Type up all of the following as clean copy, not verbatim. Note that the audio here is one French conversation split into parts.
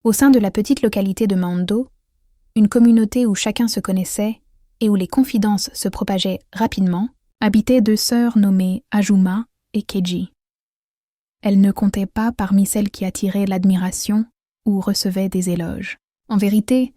Au sein de la petite localité de Maondo, une communauté où chacun se connaissait et où les confidences se propageaient rapidement, habitaient deux sœurs nommées Ajuma et Keji. Elles ne comptaient pas parmi celles qui attiraient l'admiration ou recevaient des éloges. En vérité,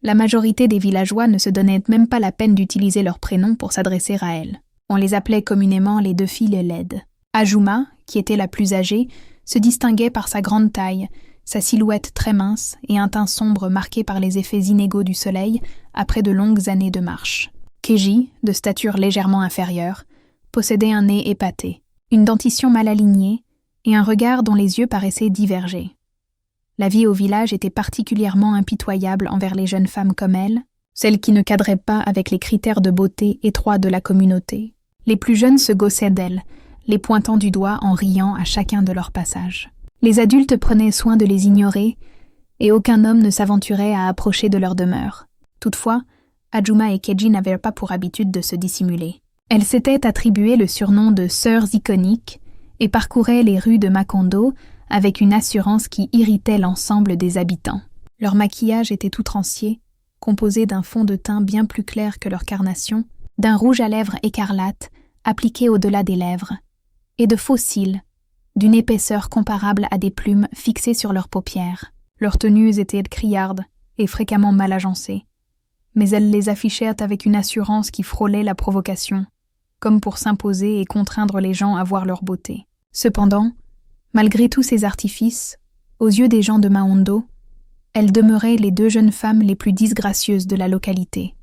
la majorité des villageois ne se donnaient même pas la peine d'utiliser leur prénom pour s'adresser à elles. On les appelait communément les deux filles laides. Ajuma, qui était la plus âgée, se distinguait par sa grande taille, sa silhouette très mince et un teint sombre marqué par les effets inégaux du soleil après de longues années de marche. Keji, de stature légèrement inférieure, possédait un nez épaté, une dentition mal alignée et un regard dont les yeux paraissaient diverger. La vie au village était particulièrement impitoyable envers les jeunes femmes comme elle, celles qui ne cadraient pas avec les critères de beauté étroits de la communauté. Les plus jeunes se gaussaient d'elles, les pointant du doigt en riant à chacun de leurs passages. Les adultes prenaient soin de les ignorer, et aucun homme ne s'aventurait à approcher de leur demeure. Toutefois, Ajuma et Keji n'avaient pas pour habitude de se dissimuler. Elles s'étaient attribué le surnom de « sœurs iconiques » et parcouraient les rues de Macondo avec une assurance qui irritait l'ensemble des habitants. Leur maquillage était outrancier, composé d'un fond de teint bien plus clair que leur carnation, d'un rouge à lèvres écarlate appliqué au-delà des lèvres, et de faux cils, d'une épaisseur comparable à des plumes fixées sur leurs paupières. Leurs tenues étaient criardes et fréquemment mal agencées, mais elles les affichèrent avec une assurance qui frôlait la provocation, comme pour s'imposer et contraindre les gens à voir leur beauté. Cependant, malgré tous ces artifices, aux yeux des gens de Maondo, elles demeuraient les deux jeunes femmes les plus disgracieuses de la localité.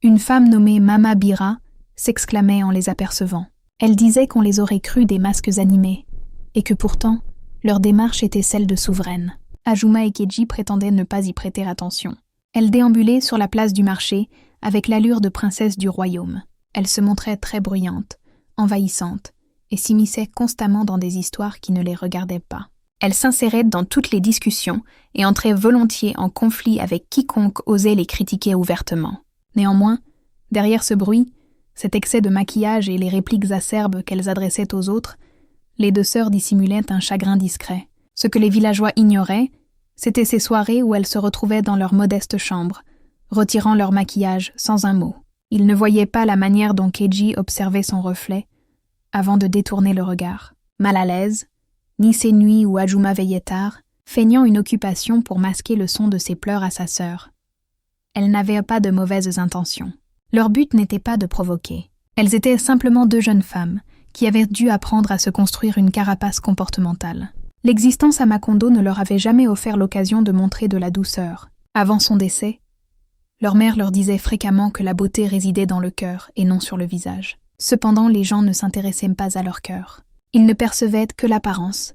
Une femme nommée Mama Bira s'exclamait en les apercevant. Elle disait qu'on les aurait crues des masques animés, et que pourtant, leur démarche était celle de souveraines. Ajuma et Keji prétendaient ne pas y prêter attention. Elles déambulaient sur la place du marché avec l'allure de princesses du royaume. Elles se montraient très bruyantes, envahissantes, et s'immisçaient constamment dans des histoires qui ne les regardaient pas. Elles s'inséraient dans toutes les discussions et entraient volontiers en conflit avec quiconque osait les critiquer ouvertement. Néanmoins, derrière ce bruit, cet excès de maquillage et les répliques acerbes qu'elles adressaient aux autres, les deux sœurs dissimulaient un chagrin discret. Ce que les villageois ignoraient, c'était ces soirées où elles se retrouvaient dans leur modeste chambre, retirant leur maquillage sans un mot. Ils ne voyaient pas la manière dont Keji observait son reflet, avant de détourner le regard. Mal à l'aise, ni ces nuits où Ajuma veillait tard, feignant une occupation pour masquer le son de ses pleurs à sa sœur. Elles n'avaient pas de mauvaises intentions. Leur but n'était pas de provoquer. Elles étaient simplement deux jeunes femmes qui avaient dû apprendre à se construire une carapace comportementale. L'existence à Macondo ne leur avait jamais offert l'occasion de montrer de la douceur. Avant son décès, leur mère leur disait fréquemment que la beauté résidait dans le cœur et non sur le visage. Cependant, les gens ne s'intéressaient pas à leur cœur. Ils ne percevaient que l'apparence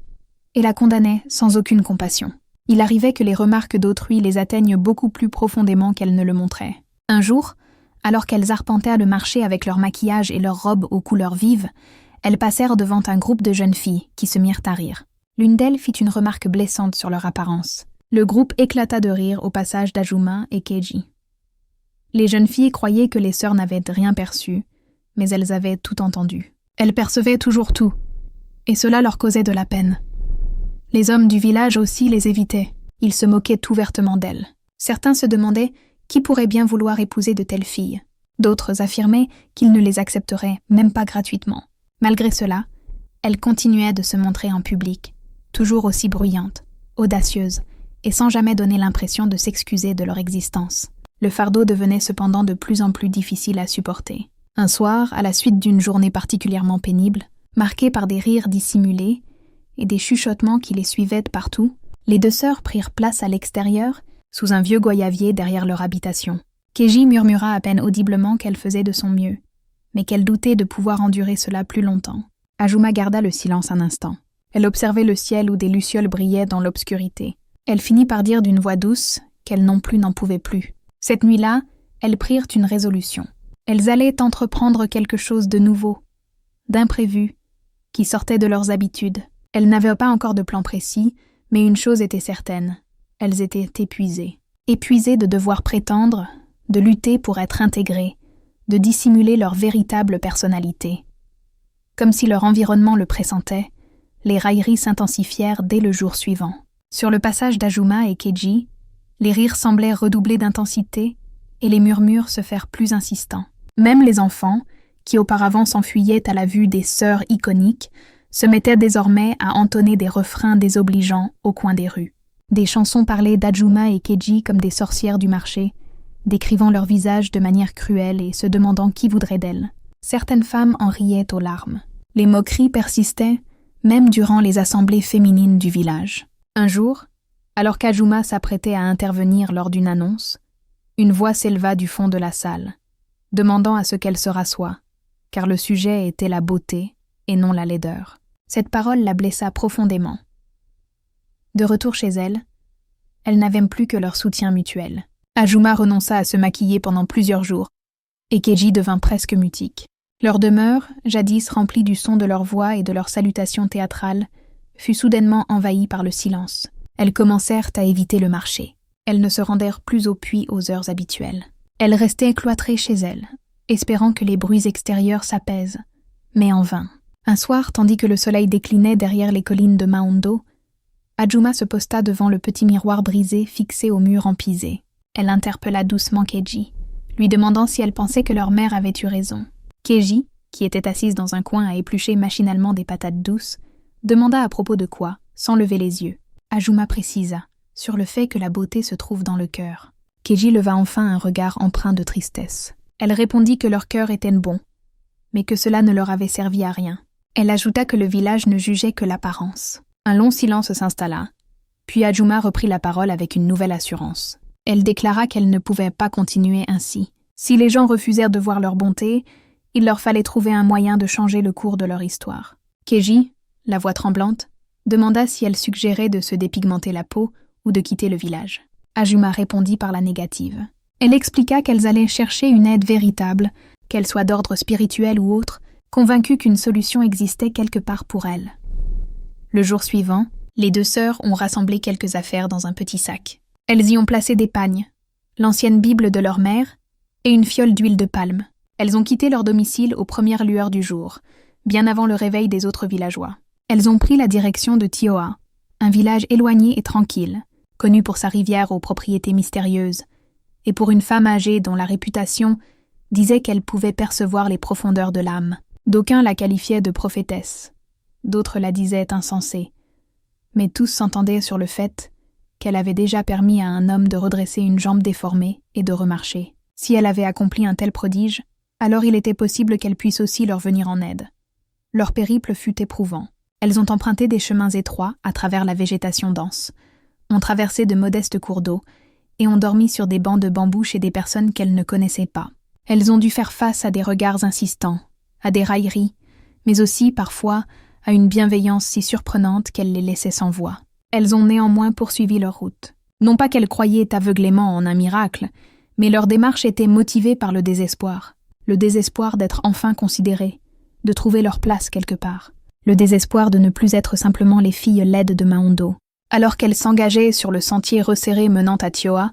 et la condamnaient sans aucune compassion. Il arrivait que les remarques d'autrui les atteignent beaucoup plus profondément qu'elles ne le montraient. Un jour, alors qu'elles arpentaient le marché avec leur maquillage et leurs robes aux couleurs vives, elles passèrent devant un groupe de jeunes filles qui se mirent à rire. L'une d'elles fit une remarque blessante sur leur apparence. Le groupe éclata de rire au passage d'Ajuma et Keji. Les jeunes filles croyaient que les sœurs n'avaient rien perçu, mais elles avaient tout entendu. Elles percevaient toujours tout, et cela leur causait de la peine. Les hommes du village aussi les évitaient. Ils se moquaient ouvertement d'elles. Certains se demandaient qui pourrait bien vouloir épouser de telles filles. D'autres affirmaient qu'ils ne les accepteraient même pas gratuitement. Malgré cela, elles continuaient de se montrer en public, toujours aussi bruyantes, audacieuses, et sans jamais donner l'impression de s'excuser de leur existence. Le fardeau devenait cependant de plus en plus difficile à supporter. Un soir, à la suite d'une journée particulièrement pénible, marquée par des rires dissimulés et des chuchotements qui les suivaient partout, les deux sœurs prirent place à l'extérieur, sous un vieux goyavier derrière leur habitation. Keji murmura à peine audiblement qu'elle faisait de son mieux, mais qu'elle doutait de pouvoir endurer cela plus longtemps. Ajuma garda le silence un instant. Elle observait le ciel où des lucioles brillaient dans l'obscurité. Elle finit par dire d'une voix douce qu'elle non plus n'en pouvait plus. Cette nuit-là, elles prirent une résolution. Elles allaient entreprendre quelque chose de nouveau, d'imprévu, qui sortait de leurs habitudes. Elles n'avaient pas encore de plan précis, mais une chose était certaine. Elles étaient épuisées. Épuisées de devoir prétendre, de lutter pour être intégrées, de dissimuler leur véritable personnalité. Comme si leur environnement le pressentait, les railleries s'intensifièrent dès le jour suivant. Sur le passage d'Ajuma et Keji, les rires semblaient redoubler d'intensité et les murmures se faire plus insistants. Même les enfants, qui auparavant s'enfuyaient à la vue des sœurs iconiques, se mettaient désormais à entonner des refrains désobligeants au coin des rues. Des chansons parlaient d'Ajuma et Keji comme des sorcières du marché, décrivant leur visage de manière cruelle et se demandant qui voudrait d'elles. Certaines femmes en riaient aux larmes. Les moqueries persistaient, même durant les assemblées féminines du village. Un jour, alors qu'Ajuma s'apprêtait à intervenir lors d'une annonce, une voix s'éleva du fond de la salle, demandant à ce qu'elle se rassoie, car le sujet était la beauté et non la laideur. Cette parole la blessa profondément. De retour chez elle, elle n'avait plus que leur soutien mutuel. Ajuma renonça à se maquiller pendant plusieurs jours, et Keji devint presque mutique. Leur demeure, jadis remplie du son de leurs voix et de leurs salutations théâtrales, fut soudainement envahie par le silence. Elles commencèrent à éviter le marché. Elles ne se rendèrent plus au puits aux heures habituelles. Elles restaient cloîtrées chez elles, espérant que les bruits extérieurs s'apaisent, mais en vain. Un soir, tandis que le soleil déclinait derrière les collines de Maondo, Ajuma se posta devant le petit miroir brisé fixé au mur empisé. Elle interpella doucement Keji, lui demandant si elle pensait que leur mère avait eu raison. Keji, qui était assise dans un coin à éplucher machinalement des patates douces, demanda à propos de quoi, sans lever les yeux. Ajuma précisa, sur le fait que la beauté se trouve dans le cœur. Keji leva enfin un regard empreint de tristesse. Elle répondit que leur cœur était bon, mais que cela ne leur avait servi à rien. Elle ajouta que le village ne jugeait que l'apparence. Un long silence s'installa, puis Ajuma reprit la parole avec une nouvelle assurance. Elle déclara qu'elle ne pouvait pas continuer ainsi. Si les gens refusèrent de voir leur bonté, il leur fallait trouver un moyen de changer le cours de leur histoire. Keji, la voix tremblante, demanda si elle suggérait de se dépigmenter la peau ou de quitter le village. Ajuma répondit par la négative. Elle expliqua qu'elles allaient chercher une aide véritable, qu'elle soit d'ordre spirituel ou autre, convaincue qu'une solution existait quelque part pour elle. Le jour suivant, les deux sœurs ont rassemblé quelques affaires dans un petit sac. Elles y ont placé des pagnes, l'ancienne Bible de leur mère et une fiole d'huile de palme. Elles ont quitté leur domicile aux premières lueurs du jour, bien avant le réveil des autres villageois. Elles ont pris la direction de Tioa, un village éloigné et tranquille, connu pour sa rivière aux propriétés mystérieuses, et pour une femme âgée dont la réputation disait qu'elle pouvait percevoir les profondeurs de l'âme. D'aucuns la qualifiaient de prophétesse, d'autres la disaient insensée, mais tous s'entendaient sur le fait qu'elle avait déjà permis à un homme de redresser une jambe déformée et de remarcher. Si elle avait accompli un tel prodige, alors il était possible qu'elle puisse aussi leur venir en aide. Leur périple fut éprouvant. Elles ont emprunté des chemins étroits à travers la végétation dense, ont traversé de modestes cours d'eau et ont dormi sur des bancs de bambou chez des personnes qu'elles ne connaissaient pas. Elles ont dû faire face à des regards insistants, à des railleries, mais aussi, parfois, à une bienveillance si surprenante qu'elle les laissait sans voix. Elles ont néanmoins poursuivi leur route. Non pas qu'elles croyaient aveuglément en un miracle, mais leur démarche était motivée par le désespoir d'être enfin considérées, de trouver leur place quelque part, le désespoir de ne plus être simplement les filles laides de Maondo. Alors qu'elles s'engageaient sur le sentier resserré menant à Tioa,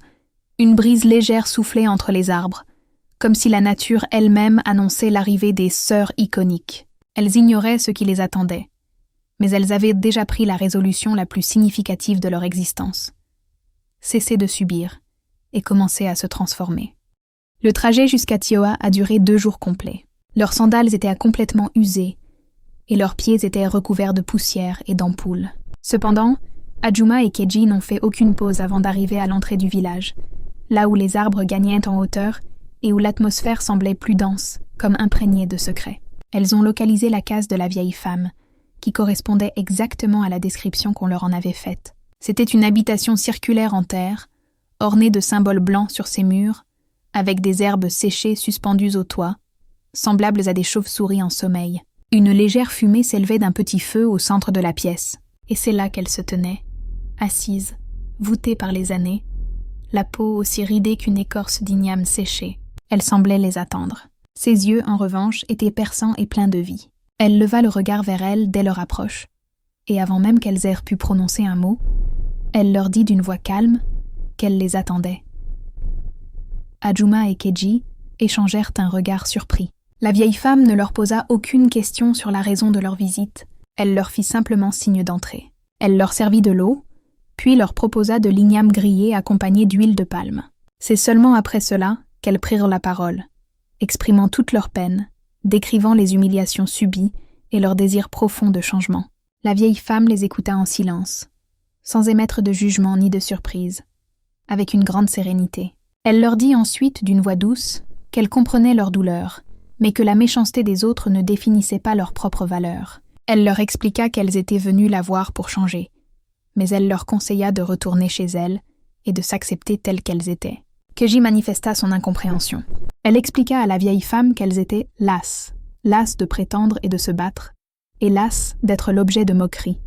une brise légère soufflait entre les arbres, comme si la nature elle-même annonçait l'arrivée des sœurs iconiques. Elles ignoraient ce qui les attendait, mais elles avaient déjà pris la résolution la plus significative de leur existence. Cesser de subir et commencer à se transformer. Le trajet jusqu'à Tioa a duré 2 jours complets. Leurs sandales étaient complètement usées et leurs pieds étaient recouverts de poussière et d'ampoules. Cependant, Ajuma et Keji n'ont fait aucune pause avant d'arriver à l'entrée du village, là où les arbres gagnaient en hauteur et où l'atmosphère semblait plus dense, comme imprégnée de secrets. Elles ont localisé la case de la vieille femme, qui correspondait exactement à la description qu'on leur en avait faite. C'était une habitation circulaire en terre, ornée de symboles blancs sur ses murs, avec des herbes séchées suspendues au toit, semblables à des chauves-souris en sommeil. Une légère fumée s'élevait d'un petit feu au centre de la pièce, et c'est là qu'elle se tenait, assise, voûtée par les années, la peau aussi ridée qu'une écorce d'igname séchée. Elle semblait les attendre. Ses yeux, en revanche, étaient perçants et pleins de vie. Elle leva le regard vers elles dès leur approche, et avant même qu'elles aient pu prononcer un mot, elle leur dit d'une voix calme qu'elle les attendait. Ajuma et Keji échangèrent un regard surpris. La vieille femme ne leur posa aucune question sur la raison de leur visite. Elle leur fit simplement signe d'entrer. Elle leur servit de l'eau, puis leur proposa de l'igname grillé accompagné d'huile de palme. C'est seulement après cela qu'elles prirent la parole, exprimant toute leur peine, décrivant les humiliations subies et leur désir profond de changement. La vieille femme les écouta en silence, sans émettre de jugement ni de surprise, avec une grande sérénité. Elle leur dit ensuite d'une voix douce qu'elle comprenait leur douleur, mais que la méchanceté des autres ne définissait pas leur propre valeur. Elle leur expliqua qu'elles étaient venues la voir pour changer, mais elle leur conseilla de retourner chez elles et de s'accepter telles qu'elles étaient. Keji manifesta son incompréhension. Elle expliqua à la vieille femme qu'elles étaient lasses de prétendre et de se battre, et lasses d'être l'objet de moqueries.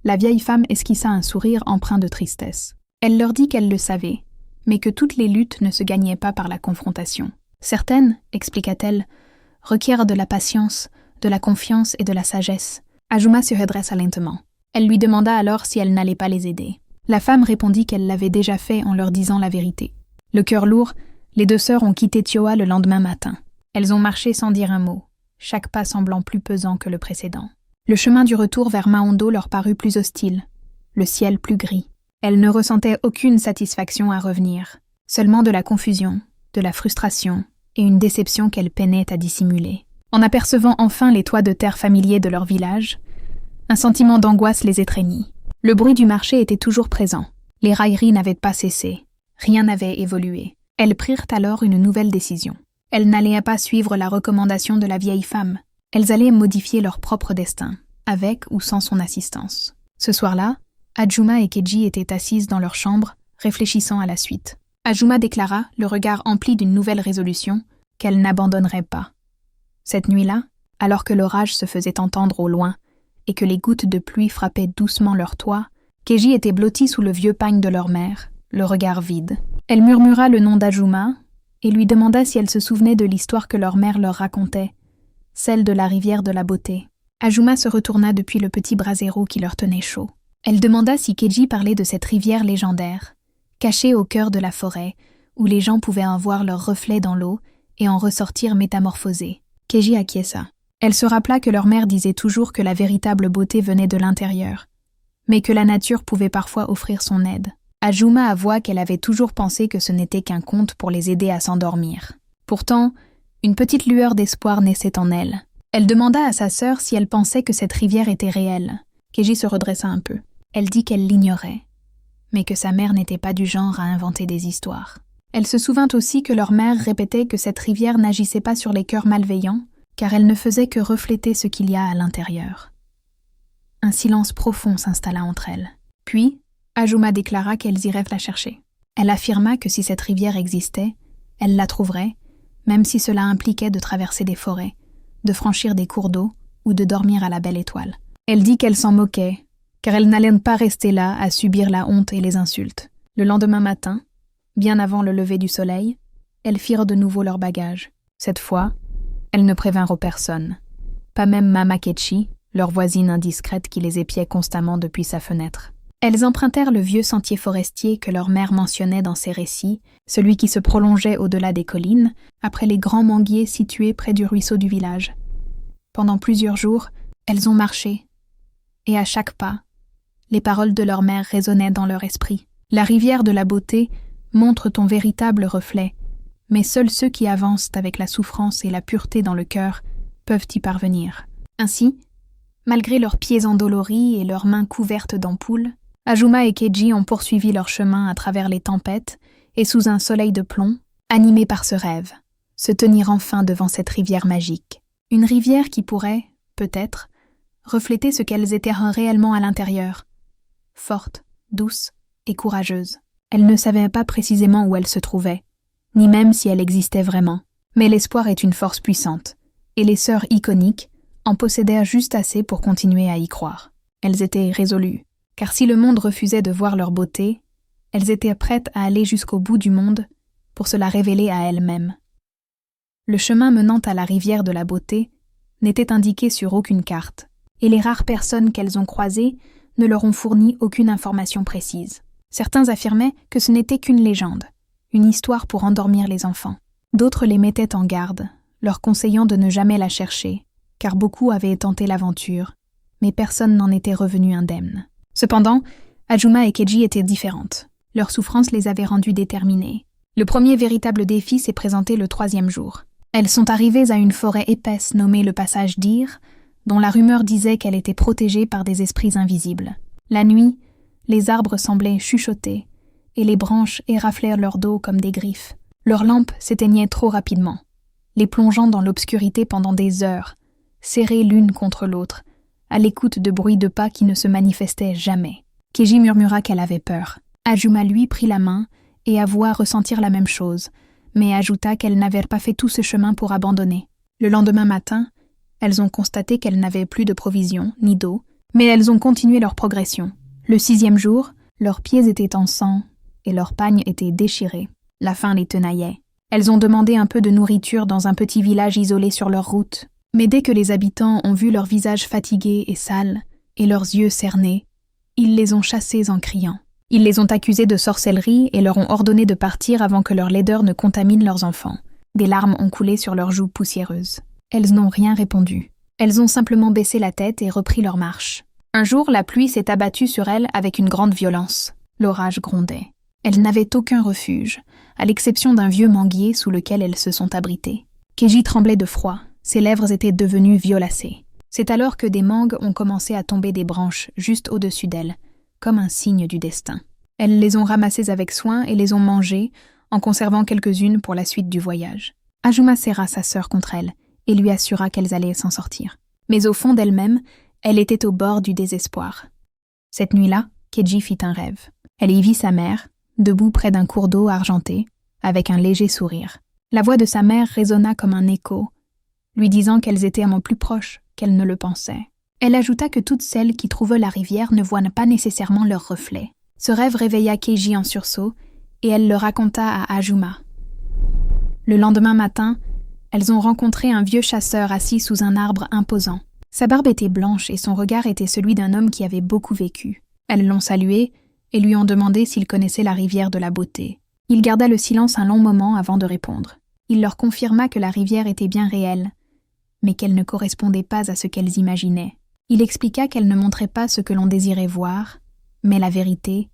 La vieille femme esquissa un sourire empreint de tristesse. Elle leur dit qu'elle le savait, mais que toutes les luttes ne se gagnaient pas par la confrontation. Certaines, expliqua-t-elle, requièrent de la patience, de la confiance et de la sagesse. Ajuma se redressa lentement. Elle lui demanda alors si elle n'allait pas les aider. La femme répondit qu'elle l'avait déjà fait en leur disant la vérité. Le cœur lourd, les deux sœurs ont quitté Tioa le lendemain matin. Elles ont marché sans dire un mot, chaque pas semblant plus pesant que le précédent. Le chemin du retour vers Maondo leur parut plus hostile, le ciel plus gris. Elles ne ressentaient aucune satisfaction à revenir, seulement de la confusion, de la frustration et une déception qu'elles peinaient à dissimuler. En apercevant enfin les toits de terre familiers de leur village, un sentiment d'angoisse les étreignit. Le bruit du marché était toujours présent. Les railleries n'avaient pas cessé. Rien n'avait évolué. Elles prirent alors une nouvelle décision. Elles n'allaient pas suivre la recommandation de la vieille femme. Elles allaient modifier leur propre destin, avec ou sans son assistance. Ce soir-là, Ajuma et Keji étaient assises dans leur chambre, réfléchissant à la suite. Ajuma déclara, le regard empli d'une nouvelle résolution, qu'elle n'abandonnerait pas. Cette nuit-là, alors que l'orage se faisait entendre au loin et que les gouttes de pluie frappaient doucement leur toit, Keji était blottie sous le vieux pagne de leur mère, le regard vide. Elle murmura le nom d'Ajuma et lui demanda si elle se souvenait de l'histoire que leur mère leur racontait, celle de la rivière de la beauté. Ajuma se retourna depuis le petit brasero qui leur tenait chaud. Elle demanda si Keji parlait de cette rivière légendaire, cachée au cœur de la forêt, où les gens pouvaient en voir leur reflet dans l'eau et en ressortir métamorphosés. Keji acquiesça. Elle se rappela que leur mère disait toujours que la véritable beauté venait de l'intérieur, mais que la nature pouvait parfois offrir son aide. Ajuma avoua qu'elle avait toujours pensé que ce n'était qu'un conte pour les aider à s'endormir. Pourtant, une petite lueur d'espoir naissait en elle. Elle demanda à sa sœur si elle pensait que cette rivière était réelle. Keji se redressa un peu. Elle dit qu'elle l'ignorait, mais que sa mère n'était pas du genre à inventer des histoires. Elle se souvint aussi que leur mère répétait que cette rivière n'agissait pas sur les cœurs malveillants, car elle ne faisait que refléter ce qu'il y a à l'intérieur. Un silence profond s'installa entre elles. Puis, Ajuma déclara qu'elles iraient la chercher. Elle affirma que si cette rivière existait, elle la trouverait, même si cela impliquait de traverser des forêts, de franchir des cours d'eau ou de dormir à la belle étoile. Elle dit qu'elle s'en moquait, car elle n'allait pas rester là à subir la honte et les insultes. Le lendemain matin, bien avant le lever du soleil, elles firent de nouveau leurs bagages. Cette fois, elles ne prévinrent personne, pas même Mama Kechi, leur voisine indiscrète qui les épiait constamment depuis sa fenêtre. Elles empruntèrent le vieux sentier forestier que leur mère mentionnait dans ses récits, celui qui se prolongeait au-delà des collines, après les grands manguiers situés près du ruisseau du village. Pendant plusieurs jours, elles ont marché, et à chaque pas, les paroles de leur mère résonnaient dans leur esprit. La rivière de la beauté montre ton véritable reflet, mais seuls ceux qui avancent avec la souffrance et la pureté dans le cœur peuvent y parvenir. Ainsi, malgré leurs pieds endoloris et leurs mains couvertes d'ampoules, Ajuma et Keji ont poursuivi leur chemin à travers les tempêtes et sous un soleil de plomb, animés par ce rêve, se tenir enfin devant cette rivière magique. Une rivière qui pourrait, peut-être, refléter ce qu'elles étaient réellement à l'intérieur, forte, douce et courageuse. Elles ne savaient pas précisément où elle se trouvait, ni même si elle existait vraiment. Mais l'espoir est une force puissante, et les sœurs iconiques en possédèrent juste assez pour continuer à y croire. Elles étaient résolues, car si le monde refusait de voir leur beauté, elles étaient prêtes à aller jusqu'au bout du monde pour se la révéler à elles-mêmes. Le chemin menant à la rivière de la beauté n'était indiqué sur aucune carte, et les rares personnes qu'elles ont croisées ne leur ont fourni aucune information précise. Certains affirmaient que ce n'était qu'une légende, une histoire pour endormir les enfants. D'autres les mettaient en garde, leur conseillant de ne jamais la chercher, car beaucoup avaient tenté l'aventure, mais personne n'en était revenu indemne. Cependant, Ajuma et Keji étaient différentes. Leur souffrance les avait rendues déterminées. Le premier véritable défi s'est présenté le 3e jour. Elles sont arrivées à une forêt épaisse nommée le passage d'Ir, dont la rumeur disait qu'elle était protégée par des esprits invisibles. La nuit, les arbres semblaient chuchoter, et les branches éraflaient leur dos comme des griffes. Leurs lampes s'éteignaient trop rapidement, les plongeant dans l'obscurité pendant des heures, serrées l'une contre l'autre, à l'écoute de bruits de pas qui ne se manifestaient jamais. Keji murmura qu'elle avait peur. Ajuma lui prit la main et avoua ressentir la même chose, mais ajouta qu'elle n'avait pas fait tout ce chemin pour abandonner. Le lendemain matin, elles ont constaté qu'elles n'avaient plus de provisions, ni d'eau, mais elles ont continué leur progression. Le 6e jour, leurs pieds étaient en sang et leurs pagnes étaient déchirés. La faim les tenaillait. Elles ont demandé un peu de nourriture dans un petit village isolé sur leur route. Mais dès que les habitants ont vu leurs visages fatigués et sales et leurs yeux cernés, ils les ont chassées en criant. Ils les ont accusées de sorcellerie et leur ont ordonné de partir avant que leur laideur ne contamine leurs enfants. Des larmes ont coulé sur leurs joues poussiéreuses. Elles n'ont rien répondu. Elles ont simplement baissé la tête et repris leur marche. Un jour, la pluie s'est abattue sur elles avec une grande violence. L'orage grondait. Elles n'avaient aucun refuge, à l'exception d'un vieux manguier sous lequel elles se sont abritées. Keji tremblait de froid. Ses lèvres étaient devenues violacées. C'est alors que des mangues ont commencé à tomber des branches juste au-dessus d'elles, comme un signe du destin. Elles les ont ramassées avec soin et les ont mangées, en conservant quelques-unes pour la suite du voyage. Ajuma serra sa sœur contre elle et lui assura qu'elles allaient s'en sortir. Mais au fond d'elle-même, elle était au bord du désespoir. Cette nuit-là, Keji fit un rêve. Elle y vit sa mère, debout près d'un cours d'eau argenté, avec un léger sourire. La voix de sa mère résonna comme un écho, lui disant qu'elles étaient amants plus proches qu'elle ne le pensait. Elle ajouta que toutes celles qui trouvent la rivière ne voient pas nécessairement leur reflet. Ce rêve réveilla Keji en sursaut, et elle le raconta à Ajuma. Le lendemain matin, elles ont rencontré un vieux chasseur assis sous un arbre imposant. Sa barbe était blanche et son regard était celui d'un homme qui avait beaucoup vécu. Elles l'ont salué et lui ont demandé s'il connaissait la rivière de la beauté. Il garda le silence un long moment avant de répondre. Il leur confirma que la rivière était bien réelle, mais qu'elle ne correspondait pas à ce qu'elles imaginaient. Il expliqua qu'elle ne montrait pas ce que l'on désirait voir, mais la vérité,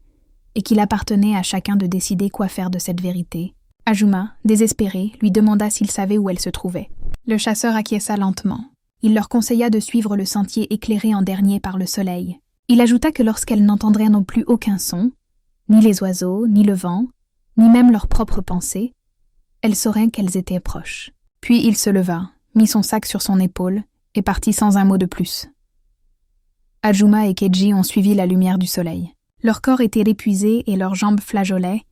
et qu'il appartenait à chacun de décider quoi faire de cette vérité. Ajuma, désespérée, lui demanda s'il savait où elle se trouvait. Le chasseur acquiesça lentement. Il leur conseilla de suivre le sentier éclairé en dernier par le soleil. Il ajouta que lorsqu'elles n'entendraient non plus aucun son, ni les oiseaux, ni le vent, ni même leurs propres pensées, elles sauraient qu'elles étaient proches. Puis il se leva, mit son sac sur son épaule et partit sans un mot de plus. Ajuma et Keji ont suivi la lumière du soleil. Leur corps était épuisé et leurs jambes flageolaient,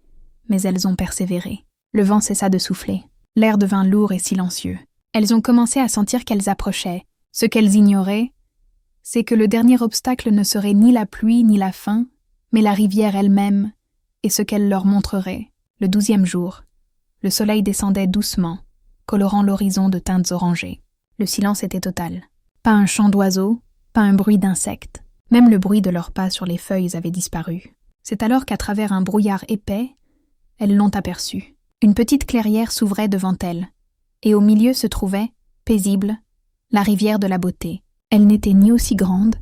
mais elles ont persévéré. Le vent cessa de souffler. L'air devint lourd et silencieux. Elles ont commencé à sentir qu'elles approchaient. Ce qu'elles ignoraient, c'est que le dernier obstacle ne serait ni la pluie ni la faim, mais la rivière elle-même et ce qu'elle leur montrerait. Le 12e jour, le soleil descendait doucement, colorant l'horizon de teintes orangées. Le silence était total. Pas un chant d'oiseaux, pas un bruit d'insectes. Même le bruit de leurs pas sur les feuilles avait disparu. C'est alors qu'à travers un brouillard épais, elles l'ont aperçu. Une petite clairière s'ouvrait devant elles, et au milieu se trouvait, paisible, la rivière de la beauté. Elle n'était ni aussi grande,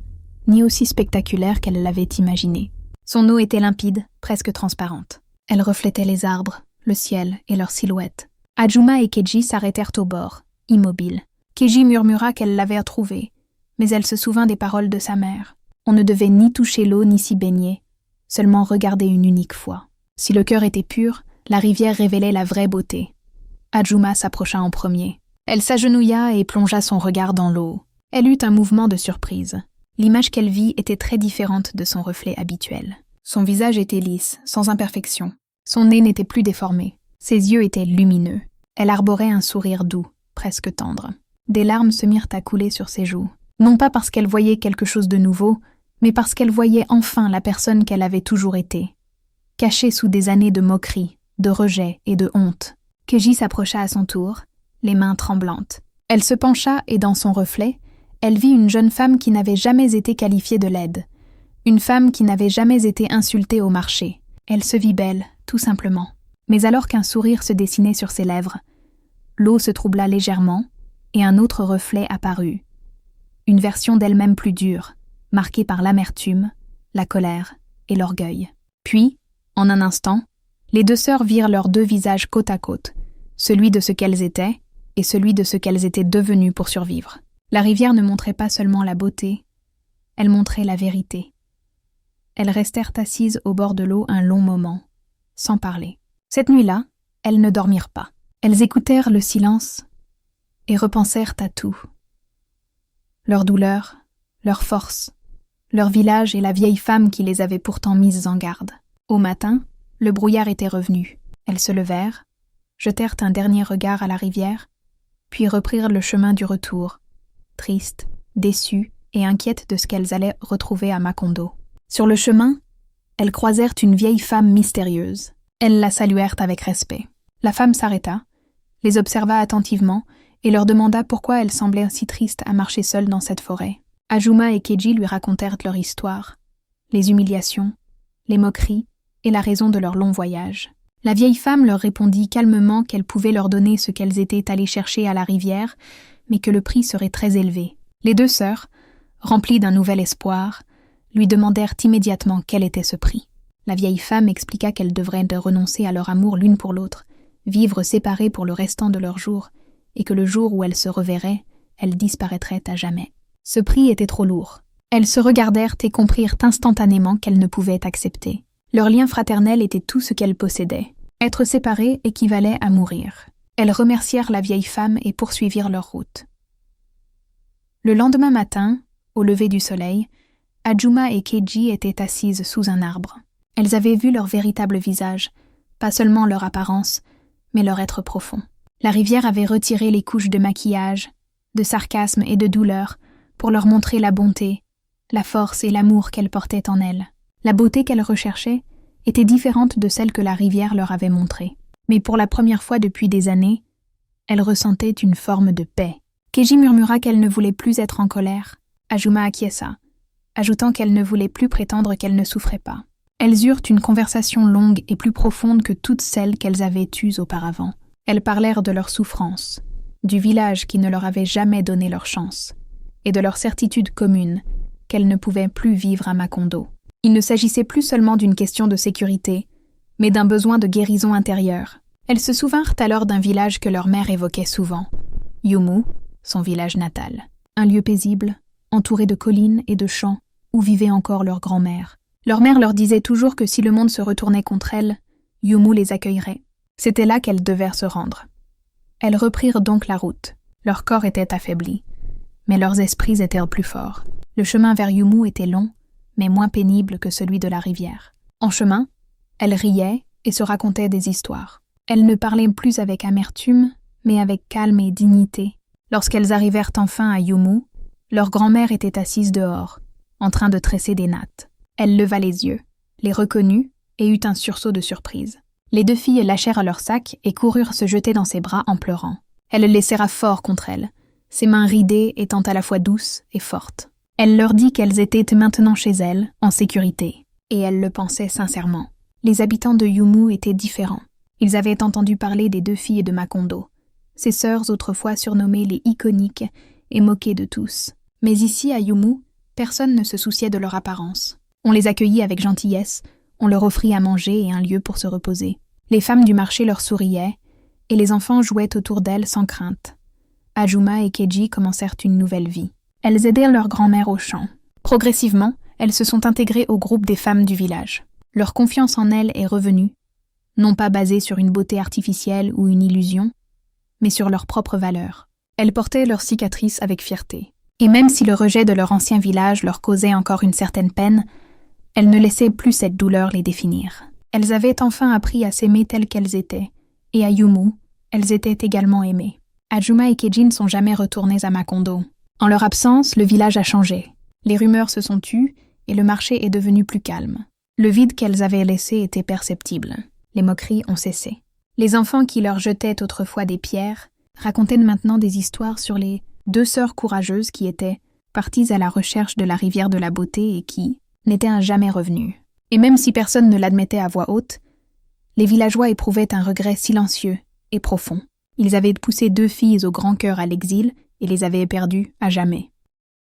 ni aussi spectaculaire qu'elle l'avait imaginée. Son eau était limpide, presque transparente. Elle reflétait les arbres, le ciel et leurs silhouettes. Ajuma et Keji s'arrêtèrent au bord, immobiles. Keji murmura qu'elle l'avait trouvée, mais elle se souvint des paroles de sa mère. On ne devait ni toucher l'eau ni s'y baigner, seulement regarder une unique fois. Si le cœur était pur, la rivière révélait la vraie beauté. Ajuma s'approcha en premier. Elle s'agenouilla et plongea son regard dans l'eau. Elle eut un mouvement de surprise. L'image qu'elle vit était très différente de son reflet habituel. Son visage était lisse, sans imperfection. Son nez n'était plus déformé. Ses yeux étaient lumineux. Elle arborait un sourire doux, presque tendre. Des larmes se mirent à couler sur ses joues. Non pas parce qu'elle voyait quelque chose de nouveau, mais parce qu'elle voyait enfin la personne qu'elle avait toujours été, cachée sous des années de moquerie, de rejet et de honte. Keji s'approcha à son tour, les mains tremblantes. Elle se pencha et dans son reflet, elle vit une jeune femme qui n'avait jamais été qualifiée de laide, une femme qui n'avait jamais été insultée au marché. Elle se vit belle, tout simplement. Mais alors qu'un sourire se dessinait sur ses lèvres, l'eau se troubla légèrement et un autre reflet apparut. Une version d'elle-même plus dure, marquée par l'amertume, la colère et l'orgueil. Puis, en un instant, les deux sœurs virent leurs deux visages côte à côte, celui de ce qu'elles étaient et celui de ce qu'elles étaient devenues pour survivre. La rivière ne montrait pas seulement la beauté, elle montrait la vérité. Elles restèrent assises au bord de l'eau un long moment, sans parler. Cette nuit-là, elles ne dormirent pas. Elles écoutèrent le silence et repensèrent à tout. Leur douleur, leur force, leur village et la vieille femme qui les avait pourtant mises en garde. Au matin, le brouillard était revenu. Elles se levèrent, jetèrent un dernier regard à la rivière, puis reprirent le chemin du retour, tristes, déçues et inquiètes de ce qu'elles allaient retrouver à Macondo. Sur le chemin, elles croisèrent une vieille femme mystérieuse. Elles la saluèrent avec respect. La femme s'arrêta, les observa attentivement et leur demanda pourquoi elle semblait si triste à marcher seule dans cette forêt. Ajuma et Keji lui racontèrent leur histoire, les humiliations, les moqueries et la raison de leur long voyage. La vieille femme leur répondit calmement qu'elle pouvait leur donner ce qu'elles étaient allées chercher à la rivière, mais que le prix serait très élevé. Les deux sœurs, remplies d'un nouvel espoir, lui demandèrent immédiatement quel était ce prix. La vieille femme expliqua qu'elles devraient renoncer à leur amour l'une pour l'autre, vivre séparées pour le restant de leurs jours, et que le jour où elles se reverraient, elles disparaîtraient à jamais. Ce prix était trop lourd. Elles se regardèrent et comprirent instantanément qu'elles ne pouvaient accepter. Leur lien fraternel était tout ce qu'elles possédaient. Être séparées équivalait à mourir. Elles remercièrent la vieille femme et poursuivirent leur route. Le lendemain matin, au lever du soleil, Ajuma et Keji étaient assises sous un arbre. Elles avaient vu leur véritable visage, pas seulement leur apparence, mais leur être profond. La rivière avait retiré les couches de maquillage, de sarcasme et de douleur pour leur montrer la bonté, la force et l'amour qu'elles portaient en elles. La beauté qu'elles recherchaient était différente de celle que la rivière leur avait montrée. Mais pour la première fois depuis des années, elles ressentaient une forme de paix. Keji murmura qu'elle ne voulait plus être en colère. Ajuma acquiesça, ajoutant qu'elle ne voulait plus prétendre qu'elle ne souffrait pas. Elles eurent une conversation longue et plus profonde que toutes celles qu'elles avaient eues auparavant. Elles parlèrent de leur souffrance, du village qui ne leur avait jamais donné leur chance, et de leur certitude commune qu'elles ne pouvaient plus vivre à Macondo. Il ne s'agissait plus seulement d'une question de sécurité, mais d'un besoin de guérison intérieure. Elles se souvinrent alors d'un village que leur mère évoquait souvent, Yumu, son village natal. Un lieu paisible, entouré de collines et de champs, où vivait encore leur grand-mère. Leur mère leur disait toujours que si le monde se retournait contre elles, Yumu les accueillerait. C'était là qu'elles devaient se rendre. Elles reprirent donc la route. Leur corps était affaibli, mais leurs esprits étaient plus forts. Le chemin vers Yumu était long, mais moins pénible que celui de la rivière. En chemin, elles riaient et se racontaient des histoires. Elles ne parlaient plus avec amertume, mais avec calme et dignité. Lorsqu'elles arrivèrent enfin à Yumu, leur grand-mère était assise dehors, en train de tresser des nattes. Elle leva les yeux, les reconnut et eut un sursaut de surprise. Les deux filles lâchèrent leur sac et coururent se jeter dans ses bras en pleurant. Elle les serra fort contre elle, ses mains ridées étant à la fois douces et fortes. Elle leur dit qu'elles étaient maintenant chez elles, en sécurité, et elle le pensait sincèrement. Les habitants de Yumu étaient différents. Ils avaient entendu parler des deux filles de Macondo, ces sœurs autrefois surnommées les iconiques et moquées de tous. Mais ici, à Yumu, personne ne se souciait de leur apparence. On les accueillit avec gentillesse, on leur offrit à manger et un lieu pour se reposer. Les femmes du marché leur souriaient, et les enfants jouaient autour d'elles sans crainte. Ajuma et Keji commencèrent une nouvelle vie. Elles aidèrent leur grand-mère au champ. Progressivement, elles se sont intégrées au groupe des femmes du village. Leur confiance en elles est revenue, non pas basée sur une beauté artificielle ou une illusion, mais sur leurs propres valeurs. Elles portaient leurs cicatrices avec fierté. Et même si le rejet de leur ancien village leur causait encore une certaine peine, elles ne laissaient plus cette douleur les définir. Elles avaient enfin appris à s'aimer telles qu'elles étaient, et à Yumu, elles étaient également aimées. Ajuma et Keji ne sont jamais retournées à Macondo. En leur absence, le village a changé. Les rumeurs se sont tues et le marché est devenu plus calme. Le vide qu'elles avaient laissé était perceptible. Les moqueries ont cessé. Les enfants qui leur jetaient autrefois des pierres racontaient maintenant des histoires sur les deux sœurs courageuses qui étaient parties à la recherche de la rivière de la beauté et qui n'étaient jamais revenues. Et même si personne ne l'admettait à voix haute, les villageois éprouvaient un regret silencieux et profond. Ils avaient poussé deux filles au grand cœur à l'exil et les avaient perdues à jamais.